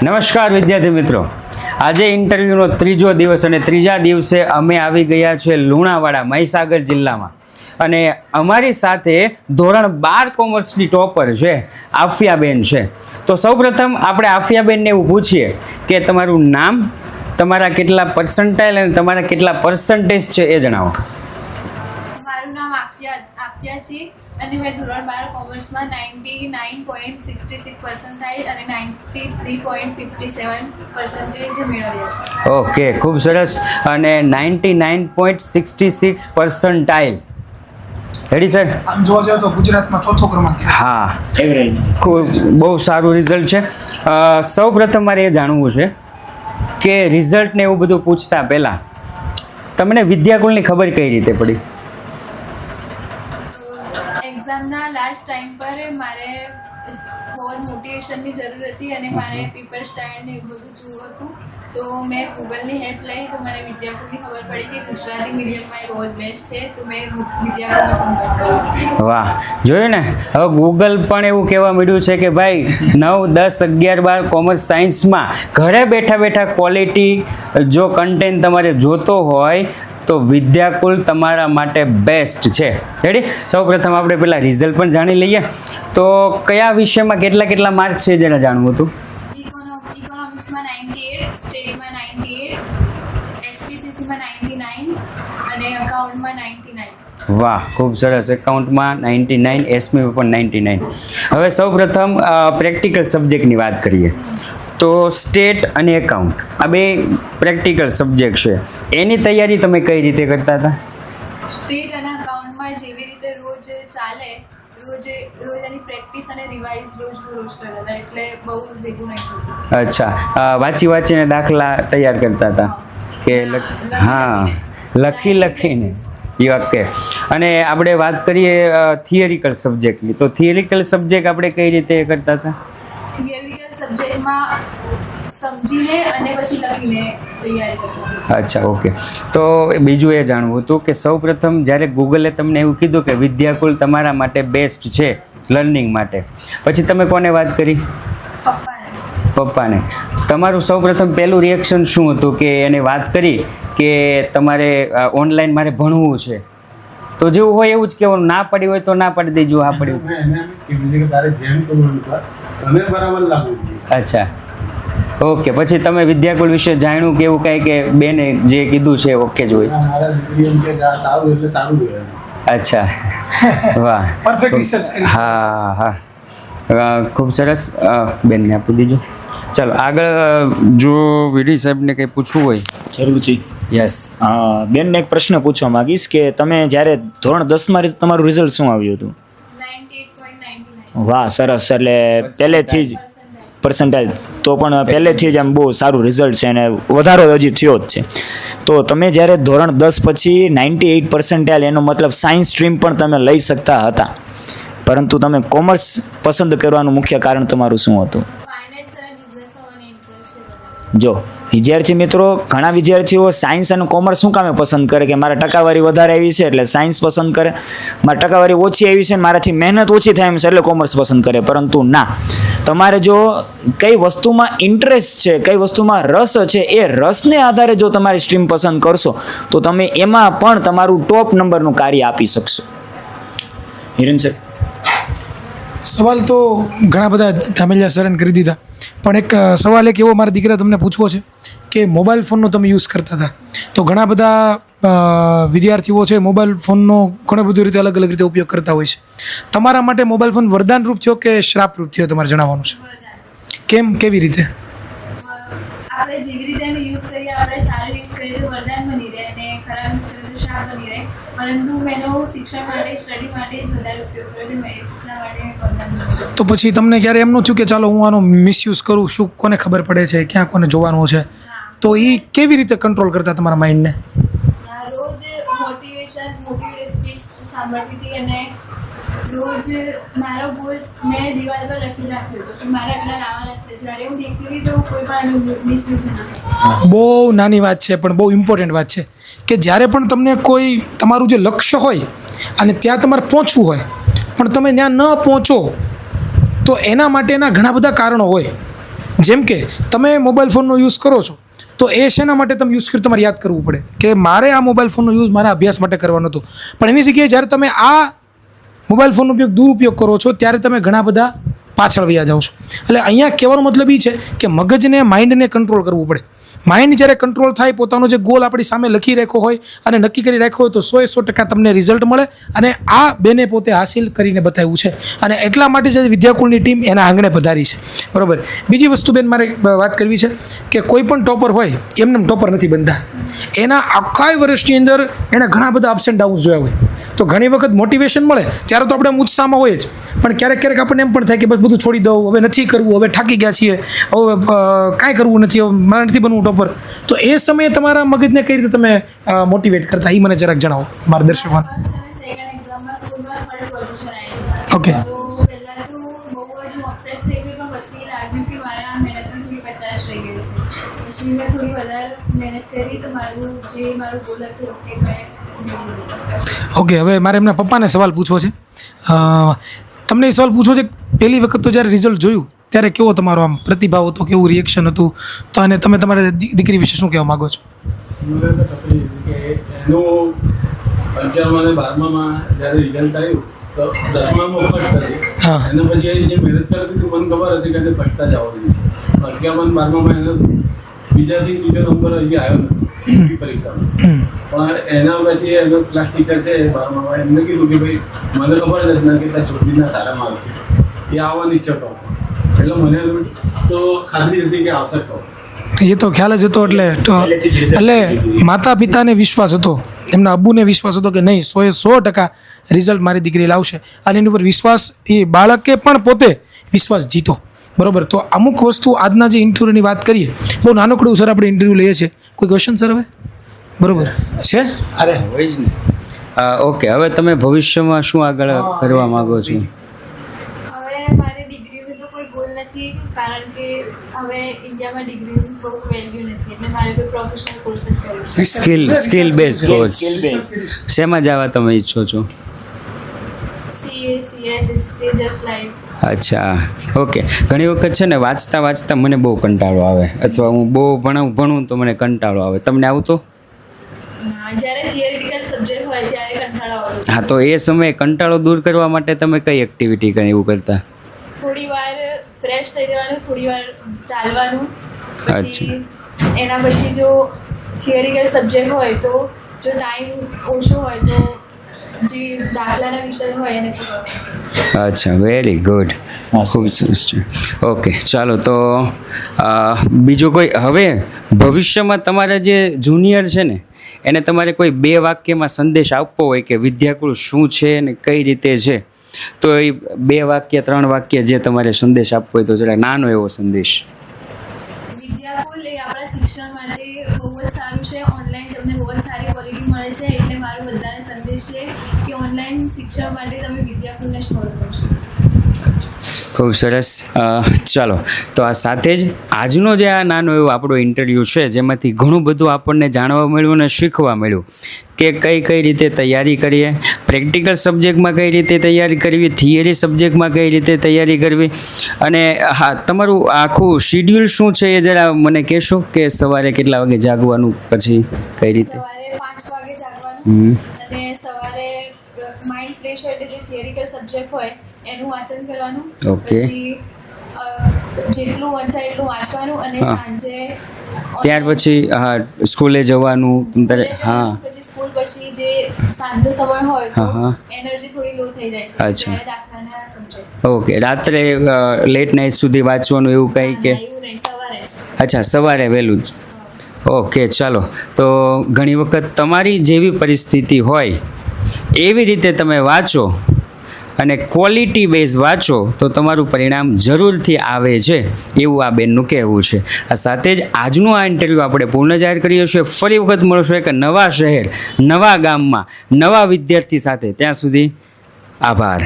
નમસ્કાર વિદ્યાર્થી મિત્રો, આજે ઇન્ટરવ્યૂનો ત્રીજો દિવસ અને ત્રીજા દિવસે અમે આવી ગયા છે લુણાવાડા મહીસાગર જિલ્લામાં અને અમારી સાથે ધોરણ 12 કોમર્સની ટોપર છે આફિયાબેન છે. તો સૌપ્રથમ આપણે આફિયાબેનને એવું પૂછીએ કે તમારું નામ, તમારા કેટલા પર્સન્ટાઇલ અને તમારા કેટલા પર્સન્ટેજ છે એ જણાવો. મારું નામ આફિયા છે અને મેં ધોરણ 12 કોમર્સમાં 99.66 પર્સન્ટાઇલ અને 93.57% મેળવ્યા છે. ઓકે, ખૂબ સરસ. અને 99.66 પર્સન્ટાઇલ. Ready sir? આમ જોવા જાવ તો ગુજરાતમાં ચોથો ક્રમાંક. હા, એવરેજ ખૂબ બહુ સારું રિઝલ્ટ છે. સૌ પ્રથમ મારે એ જાણવું છે કે રિઝલ્ટને એવું બધું પૂછતા પહેલાં તમને વિદ્યાકુલની ખબર કઈ રીતે પડી? એક્ઝામના લાસ્ટ ટાઈમ પર મારે બહુ મોટિવેશનની જરૂર હતી અને મારે પેપર સ્ટાઇલ ને એવું બધું જોવું હતું, તો મેં ગૂગલની હેલ્પ લઈ તો મને વિદ્યાકુલની ખબર પડી કે ગુજરાતી મીડિયમમાં એ બહુ જ બેસ્ટ છે, તો મેં વિદ્યાકુલનો સંપર્ક કર્યો. વાહ, જોયું ને, હવે ગૂગલ પણ એવું કહેવા મળ્યું છે કે ભાઈ 9, 10, 11, 12 કોમર્સ સાયન્સમાં ઘરે બેઠા બેઠા ક્વોલિટી જો કન્ટેન્ટ તમારે જોતો હોય તો વિદ્યાકુલ તમારા માટે બેસ્ટ છે. રેડી? સૌપ્રથમ આપણે પહેલાં રિઝલ્ટ પણ જાણી લઈએ. તો કયા વિષયમાં કેટલા માર્ક છે જેને જાણવું હતું? ઇકોનોમિક્સમાં 98, સ્ટેટમાં 98, એસપીસીસીમાં 99 અને અકાઉન્ટમાં 99. વાહ, ખૂબ સરસ. એકાઉન્ટમાં 99, એસમીમાં પણ 99. હવે સૌપ્રથમ પ્રેક્ટિકલ સબ્જેક્ટની વાત કરીએ તો સ્ટેટ અને એકાઉન્ટ આ બે પ્રેક્ટિકલ સબ્જેક્ટ છે, એની તૈયારી તમે કઈ રીતે કરતા હતા? સ્ટેટ અને અકાઉન્ટમાં જેવી રીતે રોજ ચાલે રોજ એની પ્રેક્ટિસ અને રિવાઇઝ રોજ કરતા હતા, એટલે બહુ ભેગું નહીં થતું. અચ્છા, વાંચીને દાખલા તૈયાર કરતા હતા કે હા, લખીને. ઓકે. અને આપણે વાત કરીએ થિયરિકલ સબ્જેક્ટની, તો થિયરિકલ સબ્જેક્ટ આપણે કઈ રીતે કરતા હતા? થિયરિકલ સબ્જેક્ટમાં સમજીને અને પછી લખીને તૈયારી કરતા. અચ્છા, ઓકે. તો બીજું એ જાણવું હતું કે સૌપ્રથમ જ્યારે ગૂગલે તમને એવું કીધું કે વિદ્યાકુલ તમારા માટે બેસ્ટ છે લર્નિંગ માટે, પછી તમે કોને વાત કરી? પપ્પાને. તમારું સૌપ્રથમ પહેલું રિએક્શન શું હતું કે એને વાત કરી કે તમારે ઓનલાઈન મારે ભણવું છે, તો જેવું હોય એવું જ કહેવાનું, ના પડી હોય તો ના પાડી દેજો, હા પડી. અચ્છા, ઓકે. પછી તમે વિદ્યાકુલ વિશે જાણ્યું કે એવું કાંઈ કે બેને જે કીધું છે ઓકે જ હોય? અચ્છા, વાહ, હા, ખૂબ સરસ. બેનને આપી દીજો. ચાલો આગળ, જો વીડી સાહેબને કંઈ પૂછવું હોય. જરૂરથી. યસ. બેનને એક પ્રશ્ન પૂછવા માંગીશ કે તમે જ્યારે ધોરણ 10માં તમારું રિઝલ્ટ શું આવ્યું હતું? 98.99. વાહ, સરસ. એટલે પહેલેથી જ પર્સન્ટાઇલ તો પણ પહેલેથી જ આમ બહુ સારું રિઝલ્ટ છે અને વધારો હજી થયો જ છે. તો તમે જ્યારે ધોરણ 10 પછી 98% એનો મતલબ સાયન્સ સ્ટ્રીમ પણ તમે લઈ શકતા હતા, પરંતુ તમે કોમર્સ પસંદ કરવાનું મુખ્ય કારણ તમારું શું હતું? ફાઇનાન્સ અને બિઝનેસમાં મને ઇન્ટરેસ્ટ છે. જો વિદ્યાર્થી મિત્રો, ઘણા વિદ્યાર્થીઓ સાયન્સ અને કોમર્સ શું કામે પસંદ કરે કે મારે ટકાવારી વધારે આવી છે એટલે સાયન્સ પસંદ કરે, મારે ટકાવારી ઓછી આવી છે મારાથી મહેનત ઓછી થાય એમ છે એટલે કોમર્સ પસંદ કરે. પરંતુ ના, તમારે જો કઈ વસ્તુમાં ઇન્ટરેસ્ટ છે, કઈ વસ્તુમાં રસ છે, એ રસને આધારે જો તમારી સ્ટ્રીમ પસંદ કરશો તો તમે એમાં પણ તમારું ટોપ નંબરનું કાર્ય આપી શકશો. હિરેન સર? સવાલ તો ઘણા બધા જામેલિયા સરે કરી દીધા, પણ એક સવાલ એક એવો મારા દીકરા તમને પૂછવો છે કે મોબાઈલ ફોનનો તમે યુઝ કરતા હતા, તો ઘણા બધા વિદ્યાર્થીઓ છે મોબાઈલ ફોનનો ઘણો બધી રીતે અલગ અલગ રીતે ઉપયોગ કરતા હોય છે. તમારા માટે મોબાઈલ ફોન વરદાન રૂપ થયો કે શ્રાપ રૂપ થયો તમારે જણાવવાનું છે? કેમ, કેવી રીતે? આપણે જેવી રીતે એનો યુઝ કરીએ, આપણે સારો યુઝ કરીએ તો વરદાન બની રહે અને ખરાબ યુઝ કરીએ તો શાપ બની રહે, પરંતુ એનો શિક્ષણ માટે, સ્ટડી માટે જ વધારે ઉપયોગ કર્યો, મેં એટલા માટે વરદાન બન્યું. તો પછી તમને ક્યારે એમનું થયું કે ચાલો હું આનો મિસયુઝ કરું, શું કોને ખબર પડે છે, ક્યાં કોને જોવાનું છે, તો એ કેવી રીતે કંટ્રોલ કરતા તમારા માઇન્ડને? રોજ મોટિવેટ સ્પીચ સાંભળતી હતી અને રોજ મારો ગોલ મેં દિવાલ પર લખી રાખ્યો હતો કે મારે આટલા લાવવાના છે. જ્યારે હું દેખતી હતી તો કોઈ પણ મિસયુઝ ન થાય. બહુ નાની વાત છે પણ બહુ ઇમ્પોર્ટન્ટ વાત છે કે જ્યારે પણ તમને કોઈ તમારું જે લક્ષ્ય હોય અને ત્યાં તમારે પહોંચવું હોય પણ તમે ત્યાં ન પહોંચો તો એના માટેના ઘણા બધા કારણો હોય. જેમ કે તમે મોબાઈલ ફોનનો યુઝ કરો છો તો એ શેના માટે તમે યુઝ કર્યું તમારે યાદ કરવું પડે કે મારે આ મોબાઈલ ફોનનો યુઝ મારા અભ્યાસ માટે કરવાનો હતો, પણ એની જગ્યાએ જ્યારે તમે આ મોબાઈલ ફોનનો દુરુપયોગ કરો છો ત્યારે તમે ઘણા બધા પાછળ વયા જાઓ છો. એટલે અહીંયા કહેવાનો મતલબ એ છે કે મગજને માઇન્ડને કંટ્રોલ કરવું પડે. માઇન્ડ જ્યારે કંટ્રોલ થાય, પોતાનો જે ગોલ આપણી સામે લખી રાખ્યો હોય અને નક્કી કરી રાખ્યો હોય તો 100% તમને રિઝલ્ટ મળે. અને આ બેને પોતે હાસિલ કરીને બતાવ્યું છે અને એટલા માટે જે વિદ્યાકુળની ટીમ એના આંગણે પધારી છે. બરાબર. બીજી વસ્તુ બેન મારે વાત કરવી છે કે કોઈ પણ ટોપર હોય એમને ટોપર નથી બનતા. એના આખા વર્ષની અંદર એણે ઘણા બધા અપ્સ એન્ડ ડાઉન્સ જોયા હોય. તો ઘણી વખત મોટિવેશન મળે ત્યારે તો આપણે ઉત્સાહમાં હોય જ, પણ ક્યારેક આપણને એમ પણ થાય કે બસ બધું છોડી દઉં, હવે નથી કરવું, હવે થાકી ગયા છીએ, હવે કાંઈ કરવું નથી, હવે મારે નથી બનવું ટોપર. તો એ સમયે તમારા મગજને કઈ રીતે તમે મોટિવેટ કરતા એ મને જરાક જણાવો મારા દર્શકોને. ફર્સ્ટ અને સેકન્ડ એક્ઝામમાં સ્કૂલમાં 3rd પોઝિશન આવી. ઓકે. તો પહેલાં તો બહુ જ અપસેટ થઈ ગઈ, પણ પછી લાગ્યું કે મારા મહેનતની થોડી 50 રહી ગઈ છે. પછી મેં થોડી વધારે મહેનત કરી તો મારું ગોલ હતું એ મેં. ઓકે, હવે મારે એમના પપ્પાને સવાલ પૂછવો છે. તમને એ સવાલ પૂછવો છે, પહેલી વખત તો જ્યારે રિઝલ્ટ જોયું ત્યારે કેવો તમારો આમ પ્રતિભાવ હતો, કેવું રિએક્શન હતું, તો અને તમે તમારી દીકરી વિશે શું કહેવા માગો છો? મને તો તકલીફ હતી કે એનું 11મા અને 12મામાં જ્યારે રિઝલ્ટ આવ્યું તો 10મામાં ફર્સ્ટ હતી. હા. એના પછી એ જે મહેનત કરી હતી મને ખબર હતી કે એને ફર્સ્ટ જ આવડ્યું. 11મા અને 12મામાં એને બીજાથી ત્રીજો નંબર હજી આવ્યો નથી પરીક્ષામાં. પણ એના પછી એનો ક્લાસ ટીચર છે 12મામાં, એમને કીધું કે ભાઈ મને ખબર જ નથી કે તારા છોકરીના સારા માર્ક્સ છે, એ આવવાની છે ટોપ. એટલે મને તો ખાતરી હતી કે આવશે ટોપ. એ તો ખ્યાલ જ હતો. એટલે માતા પિતાને વિશ્વાસ હતો, એમના અબ્બુને વિશ્વાસ હતો કે નહીં 100% રિઝલ્ટ મારી દીકરી લાવશે. અને એની ઉપર વિશ્વાસ એ બાળકે પણ પોતે વિશ્વાસ જીતો. બરાબર. તો અમુક વસ્તુ આજના જે ઇન્ટરવ્યૂની વાત કરીએ, બહુ નાનકડું સર આપણે ઇન્ટરવ્યૂ લઈએ છીએ. કોઈ ક્વેશ્ચન સર હવે? બરાબર છે. અરે હોય જ ને. ઓકે, હવે તમે ભવિષ્યમાં શું આગળ કરવા માગો છો? હવે મારી ડિગ્રીનું તો કોઈ ગોલ નથી, કારણ કે હવે ઇન્ડિયામાં ડિગ્રીનું બહુ વેલ્યુ નથી, એટલે મારે કોઈ પ્રોફેશનલ કોર્સ જ કરવો છે. Skill base course. શેમાં જવા તમે ઈચ્છો છો? CA, CS, SSC, just like. અચ્છા, ઓકે. ઘણી વખત છે ને વાંચતા મને બહુ કંટાળો આવે, અથવા હું બહુ ભણું તો મને કંટાળો આવે. તમને આવતો? જ્યારે થિયરિટિકલ સબ્જેક્ટ હોય ત્યારે કંટાળો આવતો. હા, તો એ સમયે કંટાળો દૂર કરવા માટે તમે કઈ એક્ટિવિટી કંઈ એવું કરતા? થોડી વાર ફ્રેશ થઈ જવાનું, થોડી વાર ચાલવાનું, પછી એના પછી જો થિયરિકલ સબ્જેક્ટ હોય તો જો ટાઈમ ઓછો હોય તો જે દાખલાના વિષય હોય એને પૂરો. અચ્છા, વેરી ગુડ. ખૂબ સરસ છે. ઓકે, ચાલો તો બીજું કોઈ હવે ભવિષ્યમાં તમારા જે જુનિયર છે ને એને તમારે કોઈ 2 વાક્યમાં સંદેશ આપવો હોય કે વિદ્યાકુળ શું છે અને કઈ રીતે છે, તો એ 2 વાક્ય 3 વાક્ય જે તમારે સંદેશ આપવો હોય તો જરા નાનો એવો સંદેશ. વિદ્યાકુલ એ આપણા શિક્ષણ માટે બહુ જ સારું છે. ઓનલાઈન તમને બહુ જ સારી ક્વોલિટી મળે છે, એટલે મારો બધાને સંદેશ છે કે ઓનલાઈન શિક્ષણ માટે તમે વિદ્યાકુલને જ ફોલો કરશો. ખૂબ સરસ. ચાલો, તો આ સાથે જ આજનો જે આ નાનો એવો આપણો ઇન્ટરવ્યૂ છે, જેમાંથી ઘણું બધું આપણને જાણવા મળ્યું અને શીખવા મળ્યું કે કઈ રીતે તૈયારી કરીએ, પ્રેક્ટિકલ સબ્જેક્ટમાં કઈ રીતે તૈયારી કરવી, થિયરી સબ્જેક્ટમાં કઈ રીતે તૈયારી કરવી. અને હા, તમારું આખું શિડ્યુલ શું છે એ જરા મને કહેશો કે સવારે કેટલા વાગે જાગવાનું, પછી કઈ રીતે? સવારે 5 વાગે જાગવાનું અને સવારે માઇન્ડ ફ્રેશ હોય એટલે જે થિયરિકલ સબ્જેક્ટ હોય એનું વાંચન કરવાનું. Okay. પછી જેટલું વંચાય એટલું વાંચવાનું અને સાંજે ત્યાર પછી હા સ્કૂલે જવાનું. હા, પછી સ્કૂલ પછી જે સાંજનો સમય હોય તો હા. એનર્જી થોડી લો થઈ જાય છે, અચ્છા. ત્યારે દાખલાના સબ્જેક્ટ. ઓકે. રાત્રે લેટ નાઇટ સુધી વાંચવાનું એવું કંઈ કે? એવું નહીં, સવારે જ. અચ્છા, સવારે વહેલું જ. ઓકે, ચાલો. તો ઘણી વખત તમારી જેવી પરિસ્થિતિ હોય એવી રીતે તમે વાંચો અને ક્વોલિટી બેઝ વાંચો તો તમારું પરિણામ જરૂરથી આવે છે, એવું આ બેનનું કહેવું છે. આ સાથે જ આજનું આ ઇન્ટરવ્યૂ આપણે પૂર્ણ જાહેર કરીએ છીએ. ફરી વખત મળશું એક નવા શહેર, નવા ગામમાં, નવા વિદ્યાર્થી સાથે. ત્યાં સુધી આભાર.